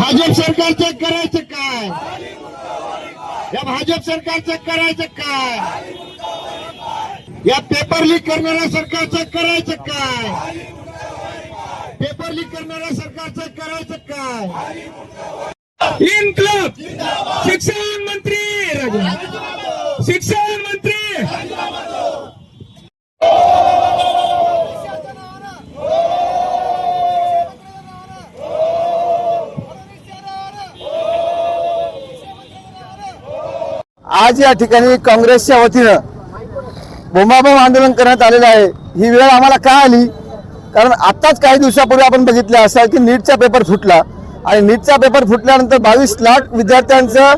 भाजप सरकारचं करायचं काय? या भाजप सरकारचं करायचं काय? या पेपर लीक करणाऱ्या सरकारचं करायचं काय? पेपर लीक करणाऱ्या सरकारचं करायचं काय? इन्कलाब शिक्षण मंत्री शिक्षण मंत्री आज या ठिकाणी काँग्रेसच्या वतीनं बोंबाबोंब आंदोलन करण्यात आलेलं आहे। ही वेळ आम्हाला का आली? कारण आताच काही दिवसापूर्वी आपण बघितलं असेल की नीटचा पेपर फुटला आणि नीटचा पेपर फुटल्यानंतर 22 लाख विद्यार्थ्यांचं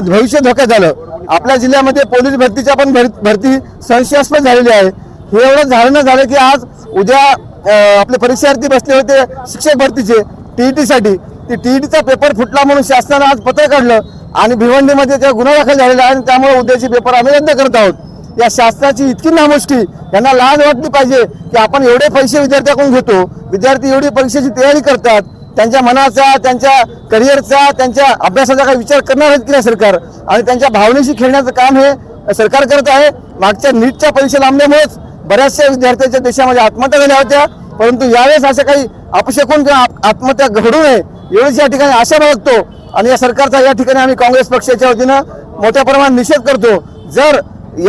भविष्य धोक्यात आलं। आपल्या जिल्ह्यामध्ये पोलीस भरतीच्या पण भरती संशयास्पद झालेली आहे। हे एवढं झालं झालं की आज उद्या आपले परीक्षार्थी बसले होते शिक्षक भरतीचे टीईटीसाठी, ती टीईटीचा पेपर फुटला म्हणून शासनाने आज पत्र काढलं आणि भिवंडीमध्ये त्या गुन्हा दाखल झालेला आहे आणि त्यामुळे उद्याची पेपर आम्ही रद्द करत आहोत। या शासनाची इतकी नामुष्की, यांना लाज वाटली पाहिजे की आपण एवढे पैसे विद्यार्थ्याकडून घेतो, विद्यार्थी एवढी परीक्षेची तयारी करतात, त्यांच्या मनाचा, त्यांच्या करिअरचा, त्यांच्या अभ्यासाचा काही विचार करणार आहेत की नाही सरकार? आणि त्यांच्या भावनेशी खेळण्याचं काम हे सरकार करत आहे। मागच्या नीटच्या परीक्षा लांबल्यामुळेच बऱ्याचशा विद्यार्थ्यांच्या देशामध्ये आत्महत्या झाल्या होत्या, परंतु यावेळेस असं काही अपशकून किंवा आत्महत्या घडू नये एवढीच या ठिकाणी आशा बाळगतो आणि या सरकारचा या ठिकाणी आम्ही काँग्रेस पक्षाच्या वतीनं मोठ्या प्रमाणात निषेध करतो। जर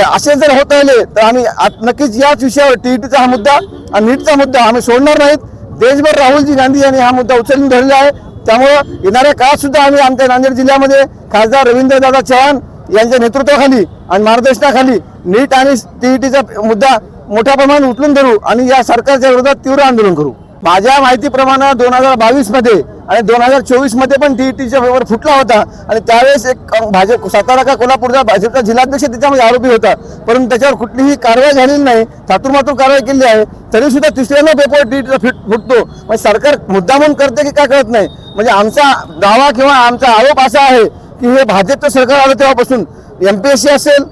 असे जर होत राहिले तर आम्ही नक्कीच याच विषयावर टीईटीचा हा मुद्दा आणि नीटचा मुद्दा आम्ही सोडणार नाहीत। देशभर राहुलजी गांधी यांनी हा मुद्दा उचलून धरलेला आहे, त्यामुळं येणाऱ्या काळात सुद्धा आम्ही आमच्या नांदेड जिल्ह्यामध्ये खासदार रवींद्रदादा चव्हाण यांच्या नेतृत्वाखाली आणि मार्गदर्शनाखाली नीट आणि टीईटीचा मुद्दा मोठ्या प्रमाणात उचलून धरू आणि या सरकारच्या विरोधात तीव्र आंदोलन करू। माझ्या माहितीप्रमाणे 2022 मध्ये आणि 2024 मध्ये पण टीईटीचा पेपर फुटला होता आणि त्यावेळेस एक भाजप सातारा का कोल्हापूरचा भाजपचा जिल्हाध्यक्ष त्याच्यामध्ये आरोपी होता, परंतु त्याच्यावर कुठलीही कारवाई झालेली नाही, थातूरमातूर कारवाई केली आहे। तरी सुद्धा तिसऱ्यांदा पेपर टीईटीचा फुटतो, म्हणजे सरकार मुद्दामून करते की काय कळत नाही। म्हणजे आमचा दावा किंवा आमचा आरोप असा आहे की हे भाजपचं सरकार आलं तेव्हापासून एमपीएससी असेल,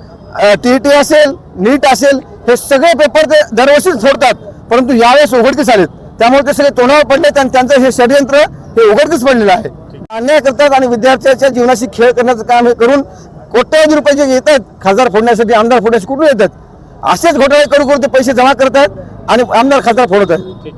टीईटी असेल, नीट असेल, हे सगळे पेपर ते दरवर्षीच फोडतात, परंतु यावेळेस उघडकीस आलेत, त्यामुळे ते सगळे तोंडावर पडलेत आणि त्यांचं हे षडयंत्र हे उघडकीस पडलेलं आहे। अन्याय करतात आणि विद्यार्थ्यांच्या जीवनाशी खेळ करण्याचं काम हे करून कोट्यावधी रुपये जे येतात खासदार फोडण्यासाठी, आमदार फोडण्यासाठी कुठून येतात? असेच घोटाळे करू करू ते पैसे जमा करतात आणि आमदार खासदार फोडत आहेत।